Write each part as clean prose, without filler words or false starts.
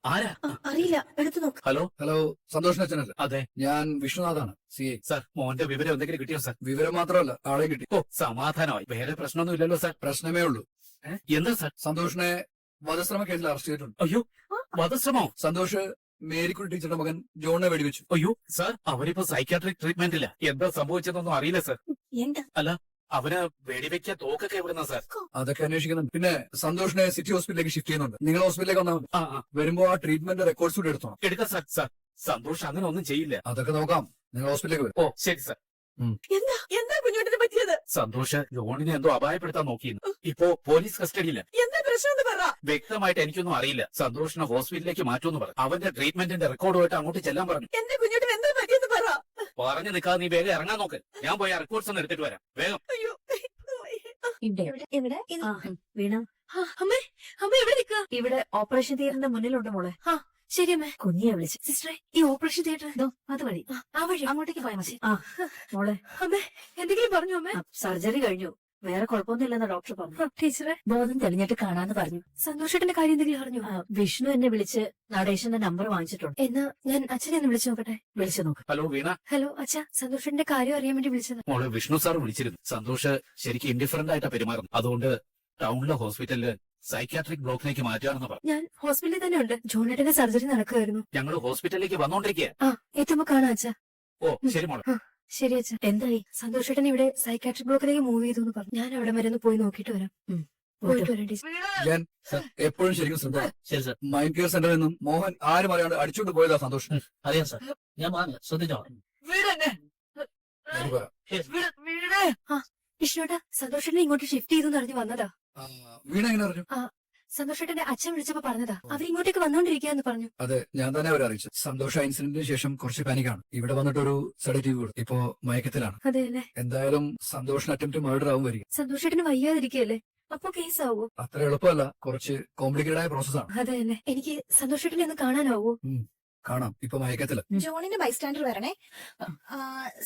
ആരാ? അറിയില്ല, എടുത്തു നോക്ക്. ഹലോ ഹലോ, സന്തോഷിന്റെ അച്ഛനല്ലേ? അതെ ഞാൻ വിഷ്ണുനാഥാണ്, CA. സാർ, മോന്റെ വിവരം എന്തെങ്കിലും കിട്ടിയോ സാർ? വിവരം മാത്രമല്ല, ആളെ കിട്ടി. ഓ, സമാധാനമായി. വേറെ പ്രശ്നമൊന്നും ഇല്ലല്ലോ സാർ? പ്രശ്നമേ ഉള്ളൂ. എന്താ സാർ? സന്തോഷിനെ വധശ്രമ കേസിൽ അറസ്റ്റ് ചെയ്തിട്ടുണ്ട്. അയ്യോ, വധശ്രമോ? സന്തോഷ് മേരിക്കുട്ടി ടീച്ചറുടെ മകൻ ജോണിനെ വെടിവെച്ചു. അയ്യോ സാർ, അവരിപ്പോ സൈക്കാട്രിക് ട്രീറ്റ്മെന്റില്ല. എന്താ സംഭവിച്ചതെന്നൊന്നും അറിയില്ല സാർ. എന്താ? അവന് വെടിവെക്കാൻ തോക്കൊക്കെ എവിടുന്ന സാർ? അതൊക്കെ അന്വേഷിക്കുന്നുണ്ട്. പിന്നെ സന്തോഷിനെ സിറ്റി ഹോസ്പിറ്റലിലേക്ക് ഷിഫ്റ്റ് ചെയ്യുന്നുണ്ട്. നിങ്ങൾ ഹോസ്പിറ്റലിലേക്ക് വന്നാൽ മതി. വരുമ്പോ ആ ട്രീറ്റ്മെന്റ് റെക്കോർഡ്സ് കൂടി എടുത്തോണം. എടുക്കാം സാർ. സാർ, സന്തോഷ് അങ്ങനെ ഒന്നും ചെയ്യില്ല. അതൊക്കെ നോക്കാം. നിങ്ങൾ ഹോസ്പിറ്റലിലേക്ക് വരും. ഓ ശരി സാർ. എന്താ എന്താ കുഞ്ഞോട്ടിന് പറ്റിയത്? സന്തോഷ് ജോണിനെ എന്തോ അപായപ്പെടുത്താൻ നോക്കിയിരുന്നു. ഇപ്പോ പോലീസ് കസ്റ്റഡിയില്ല. എന്താ പ്രശ്നം എന്ന് പറ. വ്യക്തമായിട്ട് എനിക്കൊന്നും അറിയില്ല. സന്തോഷിനെ ഹോസ്പിറ്റലിലേക്ക് മാറ്റുമെന്ന് പറഞ്ഞു. അവന്റെ ട്രീറ്റ്മെന്റിന്റെ റെക്കോർഡുമായിട്ട് അങ്ങോട്ട് ചെല്ലാൻ പറഞ്ഞു. എന്റെ കുഞ്ഞോട്ടിന് എന്താ പറ്റിയെന്ന് പറ. പറഞ്ഞു നിൽക്കാതെ നീ വേഗം ഇറങ്ങാൻ നോക്ക്. ഞാൻ പോയി ആ റെക്കോർഡ്സ് ഒന്ന് എടുത്തിട്ട് വരാം. വേഗം. അയ്യോ, ഇവിടെ വീണ അമ്മേ, അമ്മ എവിടെ നിൽക്ക? ഇവിടെ ഓപ്പറേഷൻ തിയേറ്ററിന്റെ മുന്നിലുണ്ട് മോളെ. ശരി അമ്മേ. കുഞ്ഞിയെ വിളിച്ചു. സിസ്റ്ററെ, ഈ ഓപ്പറേഷൻ തിയേറ്റർ അത് വഴി ആ വഴി അങ്ങോട്ടേക്ക് പോയാൽ മതി. മോളെ, അമ്മേ, എന്തെങ്കിലും പറഞ്ഞു അമ്മേ? സർജറി കഴിഞ്ഞു, വേറെ കുഴപ്പമൊന്നുമില്ലെന്ന് ഡോക്ടർ പറഞ്ഞു. ടീച്ചറെ, ബോധം തെളിഞ്ഞിട്ട് കാണാന്ന് പറഞ്ഞു. സന്തോഷേട്ടന്റെ കാര്യം എന്തെങ്കിലും അറിഞ്ഞു? വിഷ്ണു എന്നെ വിളിച്ച് നടേശന്റെ നമ്പർ വാങ്ങിച്ചിട്ടുണ്ട്. എന്നാ ഞാൻ അച്ഛനെ ഒന്ന് വിളിച്ചു നോക്കട്ടെ. വിളിച്ചു നോക്ക്. ഹലോ വീണ. ഹലോ അച്ഛാ, സന്തോഷേട്ടന്റെ കാര്യം അറിയാൻ വേണ്ടി വിളിച്ചത്. മോള് വിഷ്ണു സാർ വിളിച്ചിരുന്നു. സന്തോഷ് ശരിക്കും ഇൻഡിഫറന്റ് ആയിട്ടാ പെരുമാറുന്നു. അതുകൊണ്ട് ടൗണിലെ ഹോസ്പിറ്റലില് സൈക്കാട്രിക് ബ്ലോക്കിലേക്ക് മാറ്റുകയാണെന്ന് പറഞ്ഞു. ഞാൻ ഹോസ്പിറ്റലിൽ തന്നെ ഉണ്ട്. ജോണേട്ടന്റെ സർജറി നടക്കുമായിരുന്നു. ഞങ്ങൾ ഹോസ്പിറ്റലിലേക്ക് വന്നോണ്ടിരിക്കുക. എത്തുമ്പോ കാണാം അച്ഛാ. ഓ ശരി മോളെ. ശരി അച്ഛാ. എന്തായി? സന്തോഷേട്ടൻ ഇവിടെ സൈക്കാട്രിക് ബ്ലോക്കിലേക്ക് മൂവ് ചെയ്തു എന്ന് പറഞ്ഞു. ഞാൻ അവിടെ വരെ ഒന്ന് പോയി നോക്കിയിട്ട് വരാം. പോയിട്ട് വരാം ടീച്ചർ. ഞാൻ എപ്പോഴും ശരിക്കും ശ്രദ്ധ. ശരി സാർ. മൈൻഡ് കെയർ സെന്ററിൽ നിന്നും മോഹൻ ആരും അറിയാണ്ട് അടിച്ചുകൊണ്ട് പോയതാ സന്തോഷം. അറിയാം സാർ. ഞാൻ ശ്രദ്ധിച്ചോ. വിഷ്ണുട്ടാ, സന്തോഷേട്ടനെ ഇങ്ങോട്ട് ഷിഫ്റ്റ് ചെയ്തു അറിഞ്ഞു വന്നതാ. വീണ എങ്ങനെ അറിഞ്ഞു? സന്തോഷേട്ടന്റെ അച്ഛൻ വിളിച്ചപ്പോ പറഞ്ഞതാ. അവരിങ്ങോട്ടേക്ക് വന്നോണ്ടിരിക്കാന്ന് പറഞ്ഞു. അതെ, ഞാൻ തന്നെ അവരെ അറിയിച്ചു. സന്തോഷ ഇൻസിഡന്റിന് ശേഷം കുറച്ച് പാനിക്കാണ്. ഇവിടെ വന്നിട്ട് ഒരു സെഡേറ്റീവ് കൊടുത്തു. ഇപ്പോ മയക്കത്തിലാണ്. അതെ അല്ലേ? എന്തായാലും സന്തോഷിന് അറ്റംപ്റ്റ് മർഡർ ആവും വരിക. സന്തോഷേട്ടന് വയ്യാതിരിക്കല്ലേ? അപ്പൊ കേസാവോ? അത്ര എളുപ്പമല്ല, കുറച്ച് കോംപ്ലിക്കേറ്റഡ് ആയ പ്രോസസ്സാണ്. അതെ അല്ലേ? എനിക്ക് സന്തോഷേട്ടനെ ഒന്ന് കാണാനാവോ? കാണാം. ഇപ്പൊ മയക്കത്തില്ല. ജോണിന്റെ ബൈസ്റ്റാൻഡർ വരണേ.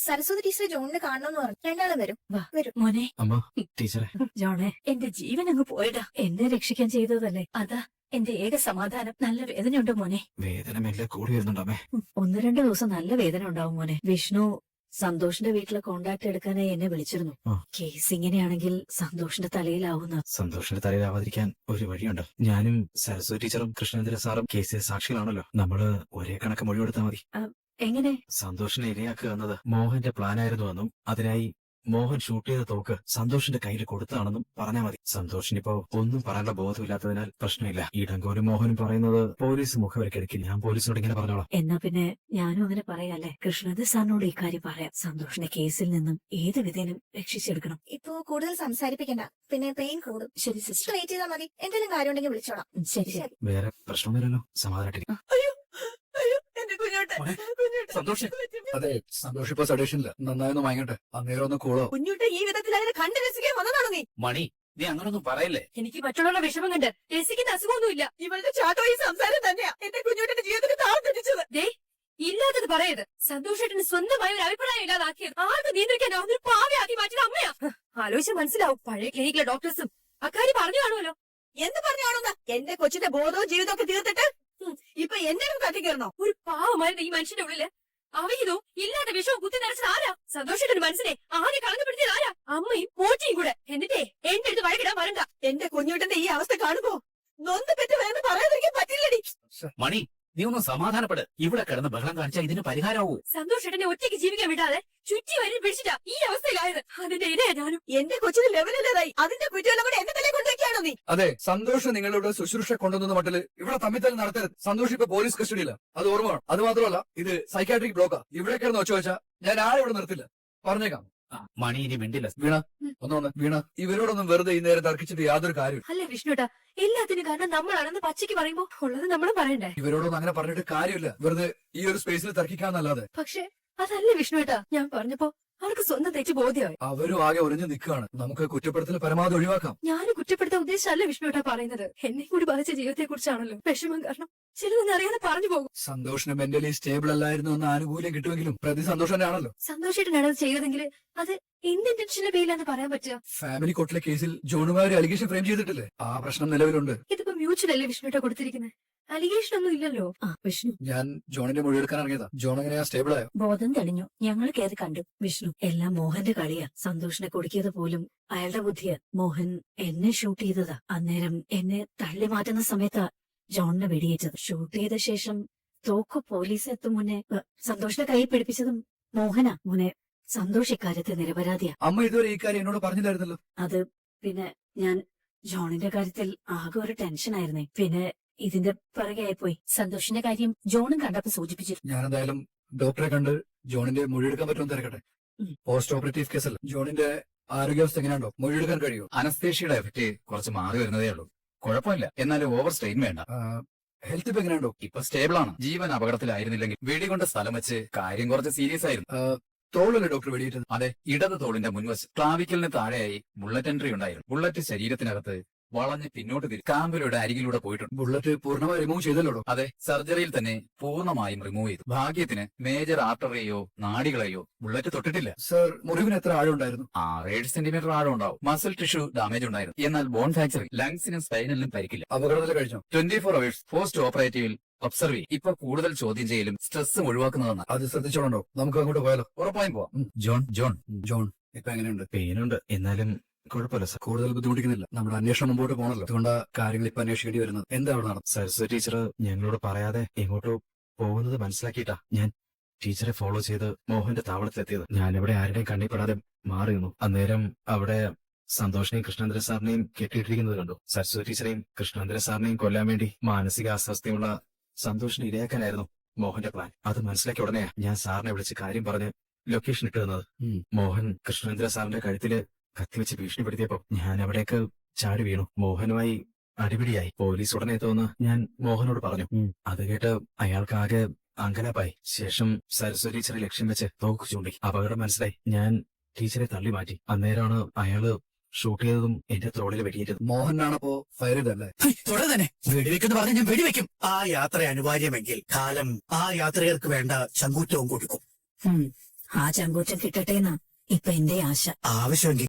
സരസ്വതി ടീച്ചറെ ജോണിനെ കാണണമെന്ന് പറഞ്ഞു. രണ്ടാളും വരും. വരും. മോനെ, അമ്മ, ടീച്ചറെ. ജോണെ, എന്റെ ജീവൻ അങ്ങ് പോയടാ. എന്നെ രക്ഷിക്കാൻ ചെയ്തതല്ലേ, അതാ എന്റെ ഏക സമാധാനം. നല്ല വേദനയുണ്ട് മോനെ. വേദന മെല്ലെ കൂടി വരുന്നുണ്ടമ്മേ. 1-2 ദിവസം നല്ല വേദന ഉണ്ടാവും മോനെ. വിഷ്ണു സന്തോഷിന്റെ വീട്ടിലെ കോണ്ടാക്ട് എടുക്കാനായി എന്നെ വിളിച്ചിരുന്നു. കേസ് ഇങ്ങനെയാണെങ്കിൽ സന്തോഷിന്റെ തലയിലാവുന്ന. സന്തോഷിന്റെ തലയിലാവാതിരിക്കാൻ ഒരു വഴിയുണ്ട്. ഞാനും സരസ്വതി ടീച്ചറും കൃഷ്ണേന്ദ്ര സാറും കേസിലെ സാക്ഷികളാണല്ലോ. നമ്മള് ഒരേ കണക്ക് മൊഴിയെടുത്താൽ മതി. എങ്ങനെ? സന്തോഷിനെ ഇരയാക്കുക എന്നത് മോഹന്റെ പ്ലാനായിരുന്നുവെന്നും അതിനായി മോഹൻ ഷൂട്ട് ചെയ്ത തോക്ക് സന്തോഷിന്റെ കയ്യിൽ കൊടുത്തതാണെന്നും പറഞ്ഞാൽ മതി. സന്തോഷിനിപ്പോ ഒന്നും പറയാനുള്ള ബോധമില്ലാത്തതിനാൽ പ്രശ്നമില്ല. ഈ ഡങ്കോനും മോഹനും പറയുന്നത് പോലീസ് മുഖവരക്കെടുക്കില്ല. ഞാൻ പോലീസിനോട് ഇങ്ങനെ പറഞ്ഞോളാം. എന്നാ പിന്നെ ഞാനും അങ്ങനെ പറയാല്ലേ. കൃഷ്ണത് സാറിനോട് ഈ കാര്യം പറയാം. സന്തോഷിനെ കേസിൽ നിന്നും ഏത് വിധേനും രക്ഷിച്ചെടുക്കണം. ഇപ്പൊ കൂടുതൽ സംസാരിപ്പിക്കണ്ട, പിന്നെ പെയിൻ കൂടും. ശരി സിസ്റ്റർ. വെയിറ്റ് ചെയ്താൽ മതി. എന്തെങ്കിലും കാര്യം ഉണ്ടെങ്കിൽ വിളിച്ചോളാം. ശരി. വേറെ പ്രശ്നമൊന്നുമില്ലല്ലോ. സമാധാനായിട്ടിരിക്കും. എന്റെ കുഞ്ഞോട്ടെ, സന്തോഷം. അതെ, സന്തോഷ് ഇപ്പൊ സഡേഷനില്ല. നന്നായൊന്ന് വാങ്ങട്ടെ. അന്നേരം ഒന്ന് കൂളോ. കുഞ്ഞോട്ടെ, ഈ വിധത്തിൽ അങ്ങനെ കണ്ട് രസിക്കാൻ വന്നതാണോ നീ? മണി, നീ അങ്ങനൊന്നും പറയല്ലേ. എനിക്ക് മറ്റുള്ള വിഷമം കണ്ട് രസിക്കുന്ന അസുഖമൊന്നുമില്ല. ഇവളുടെ ചാട്ടോ ഈ സംസാരം തന്നെയാ എന്റെ കുഞ്ഞോട്ടിന്റെ ജീവിതത്തിൽ താഴ്ത്തിച്ചത്. ഇല്ലാത്തത് പറയത്. സന്തോഷേട്ടന് സ്വന്തമായ ഒരു അഭിപ്രായം ഇല്ലാതാക്കിയത്. ആർക്ക് നിയന്ത്രിക്കാനോ ഒരു പാവയാക്കി മാറ്റിയത് അമ്മയാ. ആലോചിച്ച് മനസ്സിലാവും. പഴയ ക്ലിനിക്കിലെ ഡോക്ടേഴ്സും അക്കാര്യം പറഞ്ഞു കാണുമല്ലോ. എന്ത് പറഞ്ഞു കാണുന്ന? എന്റെ കൊച്ചിന്റെ ബോധവും ജീവിതവും ഒക്കെ തീർത്തിട്ട് ഇപ്പൊ എന്നെ കത്തിക്കയറണോ? ഒരു പാവമായിരുന്നു ഈ മനുഷ്യന്റെ ഉള്ളില്. അവയിതോ ഇല്ലാത്ത വിഷവും കുത്തി നിറച്ചത് ആരാ? സന്തോഷേട്ടന് മനസ്സിനെ ആദ്യം കളഞ്ഞുപിടിച്ചത് ആരാ? അമ്മയും പോറ്റിയും കൂടെ. എന്നിട്ടേ എന്റെ അടുത്ത് വഴക്കിടാൻ വരണ്ട. എന്റെ കുഞ്ഞുട്ടന്റെ ഈ അവസ്ഥ കാണുമ്പോ നൊന്ന് പെറ്റ് വേറെ പറയാതിരിക്കാൻ പറ്റില്ലടി. മണി, നീ ഒന്ന് സമാധാനപ്പെട്. ഇവിടെ കിടന്ന് ബഹളം കാണിച്ചാൽ ഇതിന് പരിഹാരമാവൂ. സന്തോഷേട്ടനെ ഒറ്റയ്ക്ക് ജീവിക്കാൻ വിടാതെ ചുറ്റി വരി പിടിച്ചിട്ടാ ഈ അവസ്ഥയിലായത്. അതിന്റെ ഇടയാ ഞാനും. എന്റെ കൊച്ചിന് ലെവലിലേതായി. അതിന്റെ കുറ്റമെല്ലാം കൂടെ എന്റെ തലേ കൊണ്ടുവയ്ക്കാണോ നീ? അതെ, സന്തോഷ് നിങ്ങളുടെ ശുശ്രൂഷ കൊണ്ടുവന്ന മട്ടില് ഇവിടെ തമ്മിൽ നടത്തരുത്. സന്തോഷ് ഇപ്പൊ പോലീസ് കസ്റ്റഡിയില്ല. അത് ഓർമ്മ വേണം. അത് മാത്രമല്ല, ഇത് സൈക്കാട്രിക് ബ്ലോക്കാ. ഇവിടെ കിടന്ന് ഒച്ച വെച്ചാൽ ഞാൻ ആരെ ഇവിടെ നിർത്തില്ല. പറഞ്ഞേക്കാം. മണി ഇനി മിണ്ടില്ല. വീണ ഒന്ന് വീണ, ഇവരോടൊന്നും വെറുതെ ഈ നേരം തർക്കിച്ചിട്ട് യാതൊരു കാര്യം. അല്ലേ വിഷ്ണുട്ടാ, എല്ലാത്തിനും കാരണം നമ്മളാണെന്ന് പച്ചയ്ക്ക് പറയുമ്പോ ഉള്ളത് നമ്മൾ പറയണ്ടേ? ഇവരോടൊന്നും അങ്ങനെ പറഞ്ഞിട്ട് കാര്യമില്ല. വെറുതെ ഈ ഒരു സ്പേസിൽ തർക്കിക്കാന്നല്ലാതെ. പക്ഷെ അതല്ലേ വിഷ്ണുട്ടാ, ഞാൻ പറഞ്ഞപ്പോ അവർക്ക് സ്വന്തം തെറ്റ് ബോധ്യമായി. അവരും ആകെ ഒളിഞ്ഞു നിൽക്കുകയാണ്. നമുക്ക് കുറ്റപ്പെടുത്തൽ പരമാവധി ഒഴിവാക്കാം. ഞാനും കുറ്റപ്പെടുത്താൻ ഉദ്ദേശിച്ചല്ലേ വിഷ്ണുട്ടാ പറയുന്നത്. എന്നെ കൂടി ബാധിച്ച ജീവിതത്തെ കുറിച്ചാണല്ലോ. വിഷമം കാരണം ചിലതൊന്നും അറിയാതെ പറഞ്ഞു പോകും. സന്തോഷിന് മെന്റലി സ്റ്റേബിൾ അല്ലായിരുന്നു എന്ന ആനുകൂല്യം കിട്ടുമെങ്കിലും പ്രതി സന്തോഷം തന്നെയാണല്ലോ. സന്തോഷമായിട്ടാണ് അത് ചെയ്തതെങ്കിൽ അത് എന്ത് ഇന്റൻഷന്റെ പേരിലാന്ന് പറയാൻ പറ്റുക? ഫാമിലി കോർട്ടിലെ കേസിൽ ജോണുമാര് അലിഗേഷൻ ഫ്രെയിം ചെയ്തിട്ടില്ലേ? ആ പ്രശ്നം നിലവിലുണ്ട്. ഇതിപ്പോ മ്യൂച്വൽ അല്ലേ വിഷ്ണുട്ടാ കൊടുത്തിരിക്കുന്നത്? അലിഗേഷൻ ഒന്നും ഇല്ലല്ലോ. ആ വിഷ്ണു ഞാൻ ജോണിന്റെ മൊഴി എടുക്കാൻ ഇറങ്ങിയതാ. ജോൺ എങ്ങനെയാ സ്റ്റേബിൾ ആയോ? ബോധം തെളിഞ്ഞു. ഞങ്ങൾ കയറി കണ്ടു. വിഷ്ണു എല്ലാം മോഹന്റെ കളിയാ. സന്തോഷിനെ കൊടുക്കിയത് പോലും അയാളുടെ ബുദ്ധിയാ. മോഹൻ എന്നെ ഷൂട്ട് ചെയ്തതാ. അന്നേരം എന്നെ തള്ളി മാറ്റുന്ന സമയത്താ ജോണിനെ വെടിയേറ്റത്. ഷൂട്ട് ചെയ്ത ശേഷം തോക്ക് പോലീസ് എത്തും മുന്നേ സന്തോഷിന്റെ കൈ പിടിപ്പിച്ചതും മോഹനാ. മോനെ സന്തോഷ് ഇക്കാര്യത്തിൽ നിരപരാധിയാ. അമ്മ ഇതുവരെ ഈ കാര്യം എന്നോട് പറഞ്ഞില്ലായിരുന്നല്ലോ. അത് പിന്നെ ഞാൻ ജോണിന്റെ കാര്യത്തിൽ ആകെ ഒരു ടെൻഷനായിരുന്നേ. പിന്നെ ഇതിന്റെ പിറകെ ആയിപ്പോയി. സന്തോഷിന്റെ കാര്യം ജോണും കണ്ടപ്പോ സൂചിപ്പിച്ചിരുന്നു. ഞാൻ എന്തായാലും ഡോക്ടറെ കണ്ട് ജോണിന്റെ മൊഴി എടുക്കാൻ പറ്റുമെന്ന് തിരക്കട്ടെ. ഉം. പോസ്റ്റ് ഓപ്പറേറ്റീവ് കേസല്ല. ജോണിന്റെ ആരോഗ്യാവസ്ഥ എങ്ങനെയാണോ? മൊഴി എടുക്കാൻ കഴിയുമോ? അനസ്തേഷ്യയുടെ എഫക്ട് കുറച്ച് മാറി വരുന്നതേ ഉള്ളൂ. കുഴപ്പമില്ല, എന്നാലും ഓവർ സ്ട്രെയിൻ വേണ്ട. ഹെൽത്ത് ഇപ്പൊ എങ്ങനെയാണോ? ഇപ്പൊ സ്റ്റേബിൾ ആണ്. ജീവൻ അപകടത്തിലായിരുന്നില്ലെങ്കിൽ വെടികൊണ്ട സ്ഥലം വെച്ച് കാര്യം കുറച്ച് സീരിയസ് ആയിരുന്നു. തോളല്ലേ ഡോക്ടർ വെടിയേറ്റത്? അതെ, ഇടത് തോളിന്റെ മുൻവശം ക്ലാവിക്കലിന് താഴെയായി ബുള്ളറ്റ് എൻട്രി ഉണ്ടായിരുന്നു. ബുള്ളറ്റ് ശരീരത്തിനകത്ത് വളഞ്ഞ് പിന്നോട്ട് കാമ്പുകളുടെ അരികിലൂടെ പോയിട്ടുണ്ട്. ബുള്ളറ്റ് പൂർണ്ണമായി റിമൂവ് ചെയ്തല്ലോ? അതെ, സർജറിയിൽ തന്നെ പൂർണ്ണമായും റിമൂവ് ചെയ്തു. ഭാഗ്യത്തിന് മേജർ ആർട്ടറിയെയോ നാഡികളെയോ ബുള്ളറ്റ് തൊട്ടിട്ടില്ല. സർ, മുറിവിന് എത്ര ആഴം ഉണ്ടായിരുന്നു? 6-7 സെന്റിമീറ്റർ ആഴം ഉണ്ടാവും. മസിൽ ടിഷ്യൂ ഡാമേജ് ഉണ്ടായിരുന്നു. എന്നാൽ ബോൺ ഫ്രാക്ചറിൽ ലങ്സിനും സ്പൈനലിനും പരിക്കില്ല. അപകടത്തിൽ കഴിഞ്ഞോ? 24 hours പോസ്റ്റ് ഓപ്പറേറ്റീവിൽ ഒബ്സർവ് ചെയ്യും. ഇപ്പൊ കൂടുതൽ ചോദ്യം ചെയ്യലും സ്ട്രെസ്സും ഒഴിവാക്കുന്നതാണ്. അത് ശ്രദ്ധിച്ചോളണ്ടോ? നമുക്ക് അങ്ങോട്ട് പോയാലോ? ഉറപ്പായും പോവാം. ജോൺ ജോൺ ഇപ്പൊ എങ്ങനെയുണ്ട്? പെയിനുണ്ട്, എന്നാലും കുഴപ്പമില്ല സർ. കൂടുതൽ ബുദ്ധിമുട്ടിക്കുന്നില്ല. നമ്മുടെ അന്വേഷണം മുമ്പോട്ട് പോകണല്ലോ. അതുകൊണ്ടാ കാര്യങ്ങൾ ഇപ്പൊ അന്വേഷിക്കേണ്ടി വരുന്നത്. എന്താ അവിടെ നടന്നത്? സരസ്വതി ടീച്ചർ ഞങ്ങളോട് പറയാതെ എങ്ങോട്ടോ പോകുന്നത് മനസ്സിലാക്കിയിട്ടാ ഞാൻ ടീച്ചറെ ഫോളോ ചെയ്ത് മോഹന്റെ താവളത്തിലെത്തിയത്. ഞാനിവിടെ ആരുടെയും കണ്ണിപ്പെടാതെ മാറി നിന്നു. അന്നേരം അവിടെ സന്തോഷിനെയും കൃഷ്ണേന്ദ്ര സാറിനെയും കെട്ടിയിട്ടിരിക്കുന്നത് കണ്ടു. സരസ്വതി ടീച്ചറെയും കൃഷ്ണേന്ദ്ര സാറിനെയും കൊല്ലാൻ വേണ്ടി മാനസിക അസ്വസ്ഥയുള്ള സന്തോഷിനെ ഇരയാക്കാനായിരുന്നു മോഹന്റെ പ്ലാൻ. അത് മനസ്സിലാക്കിയ ഉടനെ ഞാൻ സാറിനെ വിളിച്ച് കാര്യം പറഞ്ഞ് ലൊക്കേഷൻ ഇട്ട് തന്നത്. മോഹൻ കൃഷ്ണേന്ദ്ര സാറിന്റെ കഴുത്തില് കത്തിവെച്ച് ഭീഷണിപ്പെടുത്തിയപ്പോ ഞാൻ അവിടേക്ക് ചാടി വീണു. മോഹനുമായി അടിപിടിയായി. പോലീസ് ഉടനെ എത്തുമെന്ന് ഞാൻ മോഹനോട് പറഞ്ഞു. അത് കേട്ട് അയാൾക്കാകെ അങ്കലാപ്പായി. ശേഷം സരസ്വതി ടീച്ചറെ ലക്ഷ്യം വെച്ച് തോക്ക് ചൂണ്ടി. അപകടം മനസ്സിലായി. ഞാൻ ടീച്ചറെ തള്ളി മാറ്റി. അന്നേരമാണ് അയാള് ഷൂട്ട് ചെയ്തതും എന്റെ തോളിൽ വെടിയേറ്റത്. മോഹനാണപ്പോ ഫയർ ചെയ്തല്ലേ? തുടരെ തന്നെ വെടിവെക്കെന്ന് പറഞ്ഞ് ഞാൻ വെടിവെക്കും. ആ യാത്ര അനിവാര്യമെങ്കിൽ കാലം ആ യാത്രികർക്ക് വേണ്ട ചങ്കൂറ്റവും കൊടുക്കും. ആ ചങ്കൂറ്റം കിട്ടട്ടെ എന്നാ ഇപ്പൊ എന്റെ ആശ. ആവശ്യമെങ്കിൽ